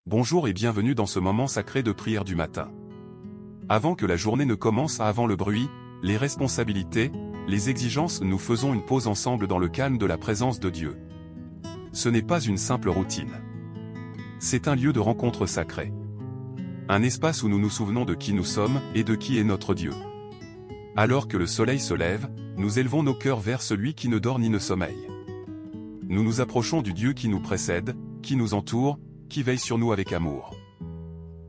Bonjour et bienvenue dans ce moment sacré de prière du matin. Avant que la journée ne commence, avant le bruit, les responsabilités, les exigences, nous faisons une pause ensemble dans le calme de la présence de Dieu. Ce n'est pas une simple routine. C'est un lieu de rencontre sacrée. Un espace où nous nous souvenons de qui nous sommes et de qui est notre Dieu. Alors que le soleil se lève, nous élevons nos cœurs vers celui qui ne dort ni ne sommeille. Nous nous approchons du Dieu qui nous précède, qui nous entoure, qui veille sur nous avec amour.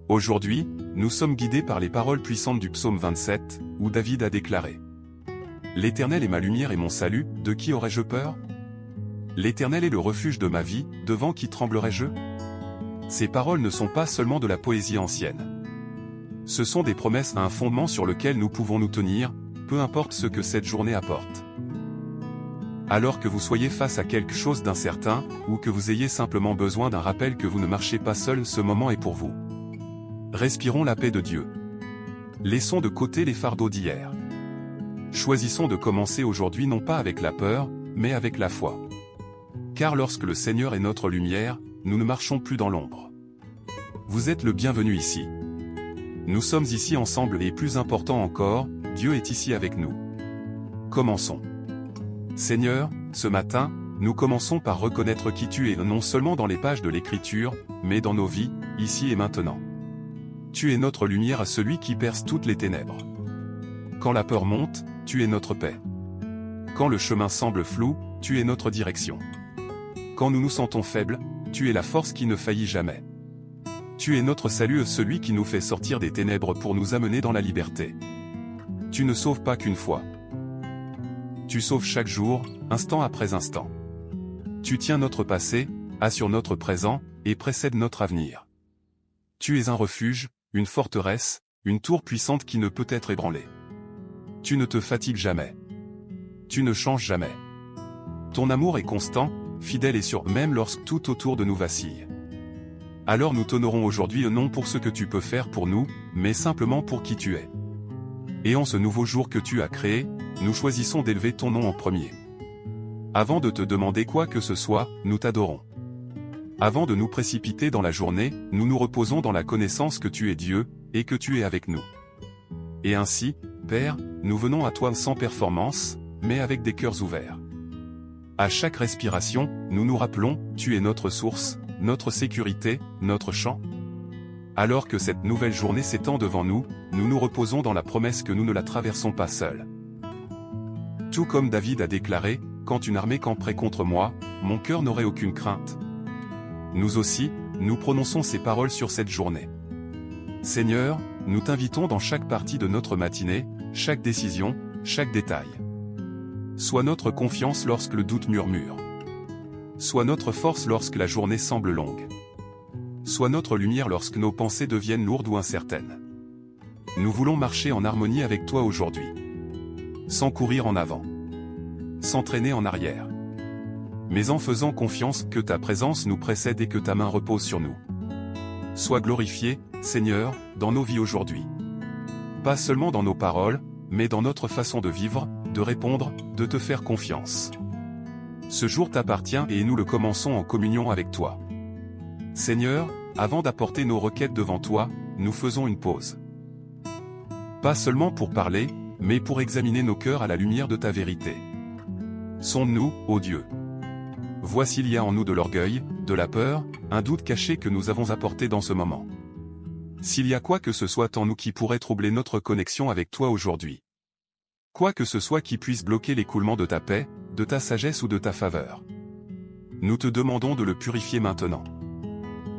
Aujourd'hui, nous sommes guidés par les paroles puissantes du psaume 27, où David a déclaré « L'Éternel est ma lumière et mon salut, de qui aurais-je peur? L'Éternel est le refuge de ma vie, devant qui tremblerais-je » Ces paroles ne sont pas seulement de la poésie ancienne. Ce sont des promesses à un fondement sur lequel nous pouvons nous tenir, peu importe ce que cette journée apporte. Alors que vous soyez face à quelque chose d'incertain, ou que vous ayez simplement besoin d'un rappel que vous ne marchez pas seul, ce moment est pour vous. Respirons la paix de Dieu. Laissons de côté les fardeaux d'hier. Choisissons de commencer aujourd'hui non pas avec la peur, mais avec la foi. Car lorsque le Seigneur est notre lumière, nous ne marchons plus dans l'ombre. Vous êtes le bienvenu ici. Nous sommes ici ensemble et plus important encore, Dieu est ici avec nous. Commençons. Seigneur, ce matin, nous commençons par reconnaître qui tu es non seulement dans les pages de l'Écriture, mais dans nos vies, ici et maintenant. Tu es notre lumière à celui qui perce toutes les ténèbres. Quand la peur monte, tu es notre paix. Quand le chemin semble flou, tu es notre direction. Quand nous nous sentons faibles, tu es la force qui ne faillit jamais. Tu es notre salut, celui qui nous fait sortir des ténèbres pour nous amener dans la liberté. Tu ne sauves pas qu'une fois. Tu sauves chaque jour, instant après instant. Tu tiens notre passé, assures notre présent, et précèdes notre avenir. Tu es un refuge, une forteresse, une tour puissante qui ne peut être ébranlée. Tu ne te fatigues jamais. Tu ne changes jamais. Ton amour est constant, fidèle et sûr, même lorsque tout autour de nous vacille. Alors nous t'honorons aujourd'hui non pour ce que tu peux faire pour nous, mais simplement pour qui tu es. Et en ce nouveau jour que tu as créé, nous choisissons d'élever ton nom en premier. Avant de te demander quoi que ce soit, nous t'adorons. Avant de nous précipiter dans la journée, nous nous reposons dans la connaissance que tu es Dieu, et que tu es avec nous. Et ainsi, Père, nous venons à toi sans performance, mais avec des cœurs ouverts. À chaque respiration, nous nous rappelons, tu es notre source, notre sécurité, notre chant. Alors que cette nouvelle journée s'étend devant nous, nous nous reposons dans la promesse que nous ne la traversons pas seuls. Tout comme David a déclaré, « Quand une armée camperait contre moi, mon cœur n'aurait aucune crainte. » Nous aussi, nous prononçons ces paroles sur cette journée. Seigneur, nous t'invitons dans chaque partie de notre matinée, chaque décision, chaque détail. Sois notre confiance lorsque le doute murmure. Sois notre force lorsque la journée semble longue. Sois notre lumière lorsque nos pensées deviennent lourdes ou incertaines. Nous voulons marcher en harmonie avec toi aujourd'hui. Sans courir en avant. Sans traîner en arrière. Mais en faisant confiance que ta présence nous précède et que ta main repose sur nous. Sois glorifié, Seigneur, dans nos vies aujourd'hui. Pas seulement dans nos paroles, mais dans notre façon de vivre, de répondre, de te faire confiance. Ce jour t'appartient et nous le commençons en communion avec toi. Seigneur, avant d'apporter nos requêtes devant toi, nous faisons une pause. Pas seulement pour parler, mais pour examiner nos cœurs à la lumière de ta vérité. Sonde-nous, ô Dieu. Vois s'il y a en nous de l'orgueil, de la peur, un doute caché que nous avons apporté dans ce moment. S'il y a quoi que ce soit en nous qui pourrait troubler notre connexion avec toi aujourd'hui. Quoi que ce soit qui puisse bloquer l'écoulement de ta paix, de ta sagesse ou de ta faveur. Nous te demandons de le purifier maintenant.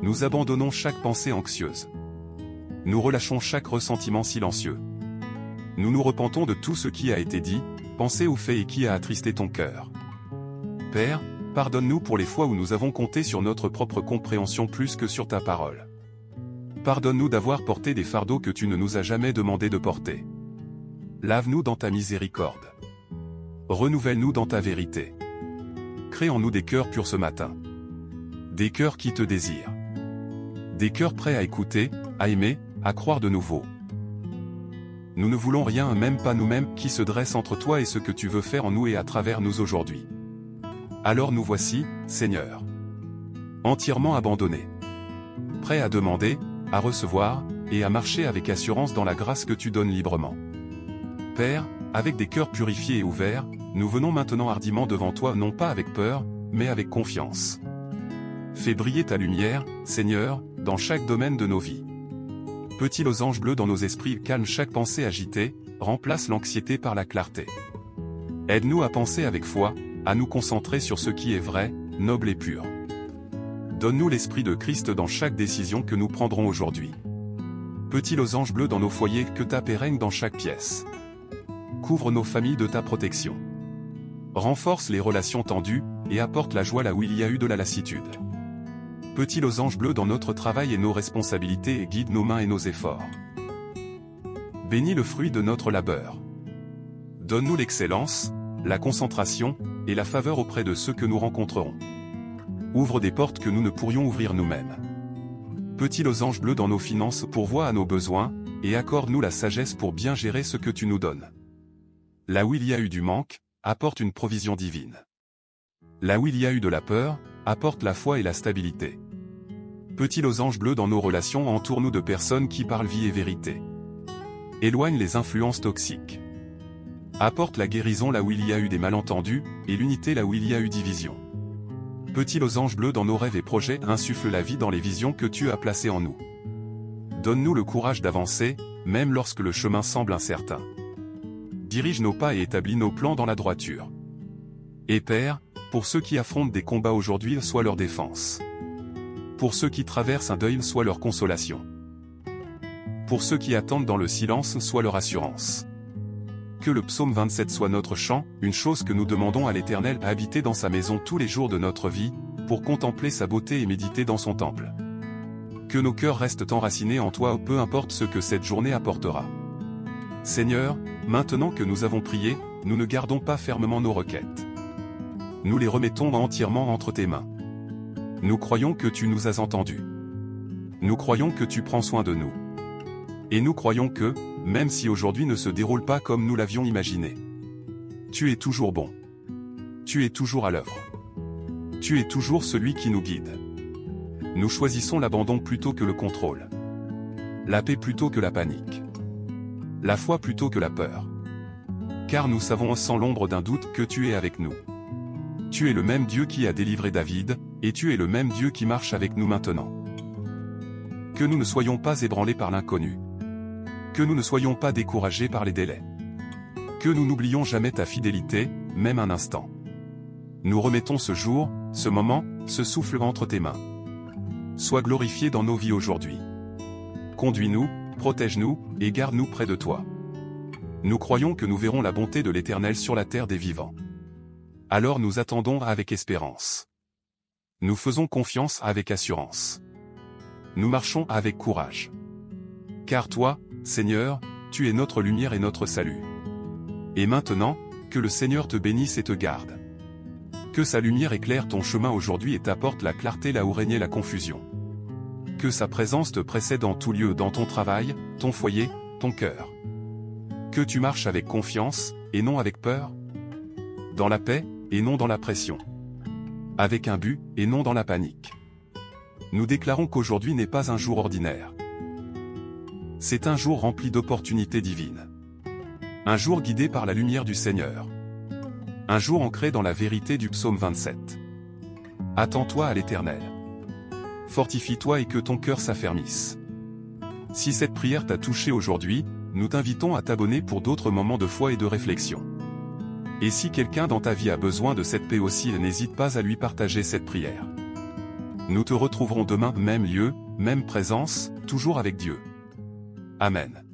Nous abandonnons chaque pensée anxieuse. Nous relâchons chaque ressentiment silencieux. Nous nous repentons de tout ce qui a été dit, pensé ou fait et qui a attristé ton cœur. Père, pardonne-nous pour les fois où nous avons compté sur notre propre compréhension plus que sur ta parole. Pardonne-nous d'avoir porté des fardeaux que tu ne nous as jamais demandé de porter. Lave-nous dans ta miséricorde. Renouvelle-nous dans ta vérité. Crée en nous des cœurs purs ce matin. Des cœurs qui te désirent. Des cœurs prêts à écouter, à aimer, à croire de nouveau. Nous ne voulons rien, même pas nous-mêmes, qui se dresse entre toi et ce que tu veux faire en nous et à travers nous aujourd'hui. Alors nous voici, Seigneur. Entièrement abandonnés. prêts à demander, à recevoir, et à marcher avec assurance dans la grâce que tu donnes librement. Père, avec des cœurs purifiés et ouverts, nous venons maintenant hardiment devant toi non pas avec peur, mais avec confiance. Fais briller ta lumière, Seigneur, dans chaque domaine de nos vies. Petit losange bleu dans nos esprits calme chaque pensée agitée, remplace l'anxiété par la clarté. Aide-nous à penser avec foi, à nous concentrer sur ce qui est vrai, noble et pur. Donne-nous l'esprit de Christ dans chaque décision que nous prendrons aujourd'hui. Petit losange bleu dans nos foyers, que ta paix règne dans chaque pièce. Couvre nos familles de ta protection. Renforce les relations tendues, et apporte la joie là où il y a eu de la lassitude. Petit losange bleu dans notre travail et nos responsabilités et guide nos mains et nos efforts. Bénis le fruit de notre labeur. Donne-nous l'excellence, la concentration, et la faveur auprès de ceux que nous rencontrerons. Ouvre des portes que nous ne pourrions ouvrir nous-mêmes. Petit losange bleu dans nos finances, pourvois à nos besoins, et accorde-nous la sagesse pour bien gérer ce que tu nous donnes. Là où il y a eu du manque, apporte une provision divine. Là où il y a eu de la peur, apporte la foi et la stabilité. Petit losange bleu dans nos relations, entoure-nous de personnes qui parlent vie et vérité. Éloigne les influences toxiques. Apporte la guérison là où il y a eu des malentendus, et l'unité là où il y a eu division. Petit losange bleu dans nos rêves et projets, insuffle la vie dans les visions que tu as placées en nous. Donne-nous le courage d'avancer, même lorsque le chemin semble incertain. Dirige nos pas et établis nos plans dans la droiture. Et Père, pour ceux qui affrontent des combats aujourd'hui, sois leur défense. Pour ceux qui traversent un deuil, sois leur consolation. Pour ceux qui attendent dans le silence, sois leur assurance. Que le psaume 27 soit notre chant, une chose que nous demandons à l'Éternel, à habiter dans sa maison tous les jours de notre vie, pour contempler sa beauté et méditer dans son temple. Que nos cœurs restent enracinés en toi, peu importe ce que cette journée apportera. Seigneur, maintenant que nous avons prié, nous ne gardons pas fermement nos requêtes. Nous les remettons entièrement entre tes mains. Nous croyons que tu nous as entendus. Nous croyons que tu prends soin de nous. Et nous croyons que, même si aujourd'hui ne se déroule pas comme nous l'avions imaginé, tu es toujours bon. Tu es toujours à l'œuvre. Tu es toujours celui qui nous guide. Nous choisissons l'abandon plutôt que le contrôle. La paix plutôt que la panique. La foi plutôt que la peur. Car nous savons sans l'ombre d'un doute que tu es avec nous. Tu es le même Dieu qui a délivré David, et tu es le même Dieu qui marche avec nous maintenant. Que nous ne soyons pas ébranlés par l'inconnu. Que nous ne soyons pas découragés par les délais. Que nous n'oublions jamais ta fidélité, même un instant. Nous remettons ce jour, ce moment, ce souffle entre tes mains. Sois glorifié dans nos vies aujourd'hui. Conduis-nous, protège-nous, et garde-nous près de toi. Nous croyons que nous verrons la bonté de l'Éternel sur la terre des vivants. Alors nous attendons avec espérance. Nous faisons confiance avec assurance. Nous marchons avec courage. Car toi, Seigneur, tu es notre lumière et notre salut. Et maintenant, que le Seigneur te bénisse et te garde. Que sa lumière éclaire ton chemin aujourd'hui et t'apporte la clarté là où régnait la confusion. Que sa présence te précède en tout lieu, dans ton travail, ton foyer, ton cœur. Que tu marches avec confiance, et non avec peur. Dans la paix, et non dans la pression. Avec un but, et non dans la panique. Nous déclarons qu'aujourd'hui n'est pas un jour ordinaire. C'est un jour rempli d'opportunités divines. Un jour guidé par la lumière du Seigneur. Un jour ancré dans la vérité du psaume 27. Attends-toi à l'Éternel. Fortifie-toi et que ton cœur s'affermisse. Si cette prière t'a touché aujourd'hui, nous t'invitons à t'abonner pour d'autres moments de foi et de réflexion. Et si quelqu'un dans ta vie a besoin de cette paix aussi, n'hésite pas à lui partager cette prière. Nous te retrouverons demain, même lieu, même présence, toujours avec Dieu. Amen.